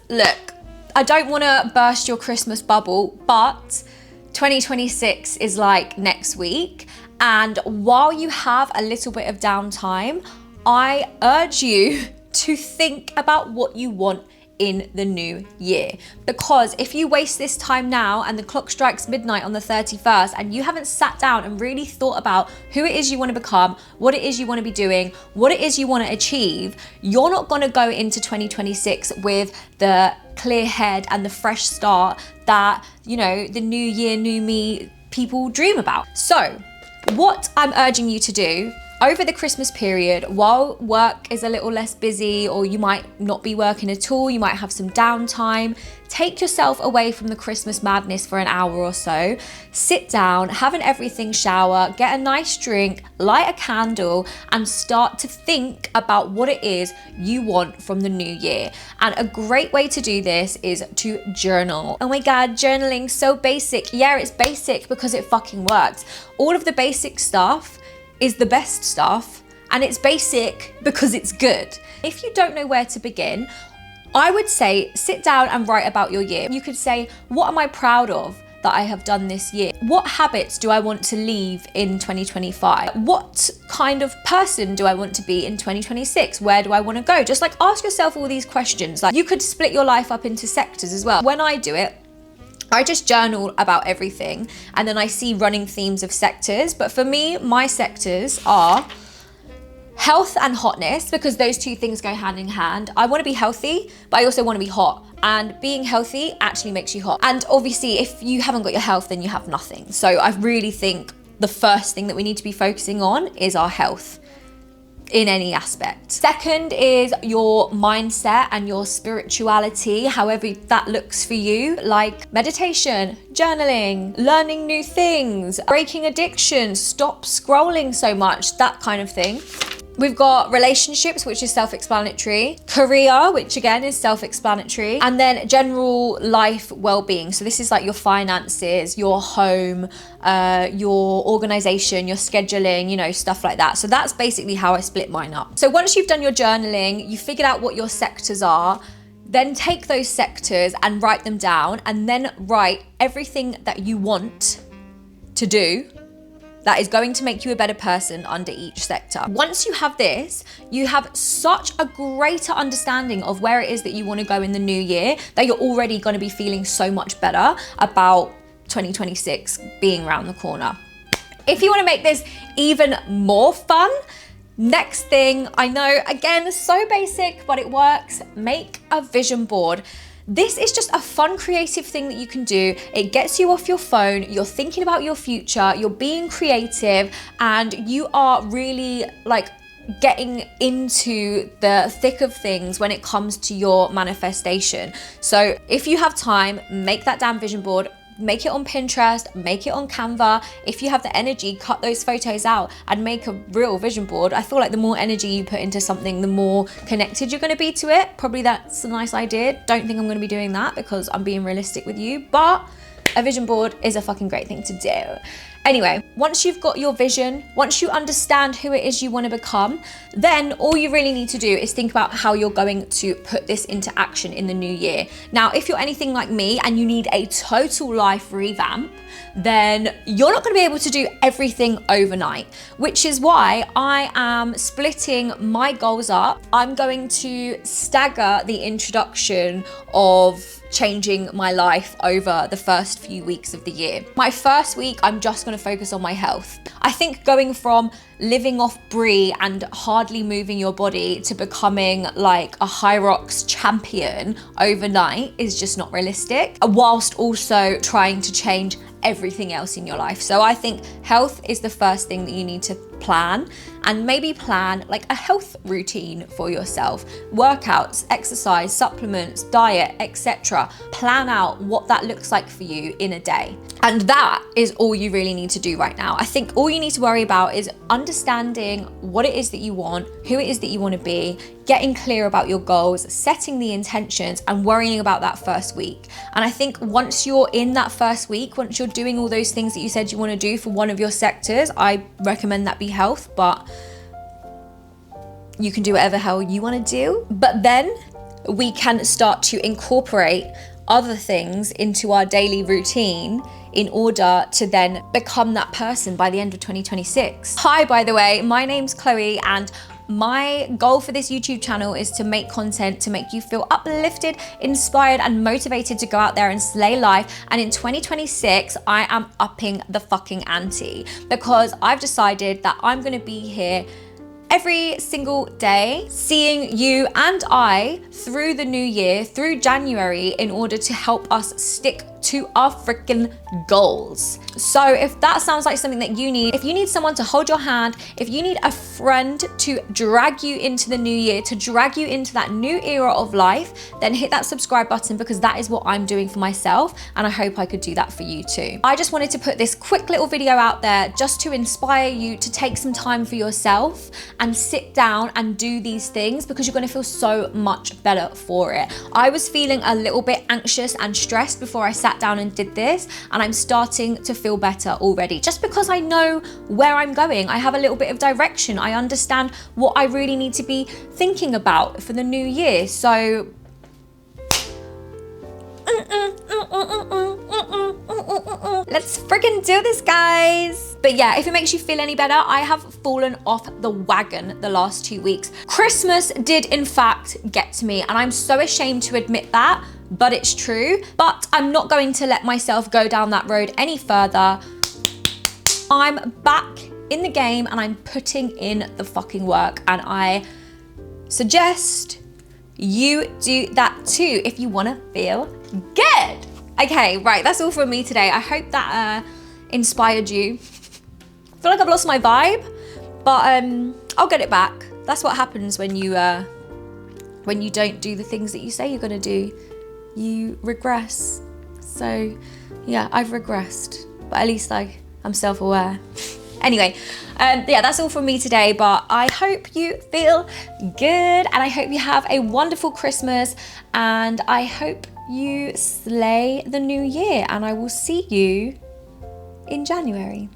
look, I don't want to burst your Christmas bubble, but 2026 is like next week. And while you have a little bit of downtime, I urge you to think about what you want in the new year. Because if you waste this time now and the clock strikes midnight on the 31st and you haven't sat down and really thought about who it is you want to become, what it is you want to be doing, what it is you want to achieve, you're not going to go into 2026 with the clear head and the fresh start that, you know, the new year, new me people dream about. So what I'm urging you to do over the Christmas period, while work is a little less busy, or you might not be working at all, you might have some downtime, take yourself away from the Christmas madness for an hour or so, sit down, have an everything shower, get a nice drink, light a candle, and start to think about what it is you want from the new year. And a great way to do this is to journal. Oh my God, journaling, so basic. Yeah, it's basic because it fucking works. All of the basic stuff is the best stuff, and it's basic because it's good. If you don't know where to begin, I would say sit down and write about your year. You could say, what am I proud of that I have done this year? What habits do I want to leave in 2025? What kind of person do I want to be in 2026? Where do I want to go? Just like ask yourself all these questions. Like, you could split your life up into sectors as well. When I do it, I just journal about everything and then I see running themes of sectors. But for me, my sectors are health and hotness, because those two things go hand in hand. I want to be healthy, but I also want to be hot. And being healthy actually makes you hot. And obviously, if you haven't got your health, then you have nothing. So I really think the first thing that we need to be focusing on is our health in any aspect. Second is your mindset and your spirituality, however that looks for you, like meditation, journaling, learning new things, breaking addictions, stop scrolling so much, that kind of thing. We've got relationships, which is self-explanatory, career, which again is self-explanatory, and then general life well-being. So this is like your finances, your home, your organization, your scheduling, you know, stuff like that. So that's basically how I split mine up. So once you've done your journaling, you figured out what your sectors are, then take those sectors and write them down, and then write everything that you want to do that is going to make you a better person under each sector. Once you have this, you have such a greater understanding of where it is that you want to go in the new year that you're already going to be feeling so much better about 2026 being around the corner. If you want to make this even more fun, next thing, I know, again, so basic, but it works, make a vision board. This is just a fun, creative thing that you can do. It gets you off your phone, you're thinking about your future, you're being creative, and you are really like getting into the thick of things when it comes to your manifestation. So if you have time, make that damn vision board. Make it on Pinterest, make it on Canva. If you have the energy, cut those photos out and make a real vision board. I feel like the more energy you put into something, the more connected you're gonna be to it. Probably that's a nice idea. Don't think I'm gonna be doing that because I'm being realistic with you, but a vision board is a fucking great thing to do. Anyway, once you've got your vision, once you understand who it is you want to become, then all you really need to do is think about how you're going to put this into action in the new year. Now, if you're anything like me and you need a total life revamp, then you're not going to be able to do everything overnight, which is why I am splitting my goals up. I'm going to stagger the introduction of changing my life over the first few weeks of the year. My first week, I'm just going to focus on my health. I think going from living off brie and hardly moving your body to becoming like a high rocks champion overnight is just not realistic, whilst also trying to change everything else in your life. So I think health is the first thing that you need to plan, and maybe plan like a health routine for yourself. Workouts, exercise, supplements, diet, etc. Plan out what that looks like for you in a day. And that is all you really need to do right now. I think all you need to worry about is understanding what it is that you want, who it is that you want to be, getting clear about your goals, setting the intentions, and worrying about that first week. And I think once you're in that first week, once you're doing all those things that you said you want to do for one of your sectors, I recommend that be health, but you can do whatever hell you want to do. But then we can start to incorporate other things into our daily routine in order to then become that person by the end of 2026. Hi, by the way, my name's Chloe, and my goal for this YouTube channel is to make content to make you feel uplifted, inspired, and motivated to go out there and slay life. And in 2026, I am upping the fucking ante, because I've decided that I'm gonna be here every single day, seeing you and I through the new year, through January, in order to help us stick to our freaking goals. So if that sounds like something that you need, if you need someone to hold your hand, if you need a friend to drag you into the new year, to drag you into that new era of life, then hit that subscribe button, because that is what I'm doing for myself, and I hope I could do that for you too. I just wanted to put this quick little video out there just to inspire you to take some time for yourself and sit down and do these things, because you're gonna feel so much better for it. I was feeling a little bit anxious and stressed before I sat down and did this, and I'm starting to feel better already, just because I know where I'm going. I have a little bit of direction. I understand what I really need to be thinking about for the new year. So let's friggin' do this, guys. But yeah, if it makes you feel any better, I have fallen off the wagon the last 2 weeks. Christmas did in fact get to me, and I'm so ashamed to admit that, but it's true. But I'm not going to let myself go down that road any further. I'm back in the game and I'm putting in the fucking work, and I suggest you do that too if you want to feel good. Okay, right, that's all from me today. I hope that inspired you. I feel like I've lost my vibe, but I'll get it back. That's what happens when you don't do the things that you say you're gonna do. You regress. So yeah, I've regressed, but at least I'm self-aware. Anyway, yeah, that's all from me today, but I hope you feel good, and I hope you have a wonderful Christmas, and I hope you slay the new year, and I will see you in January.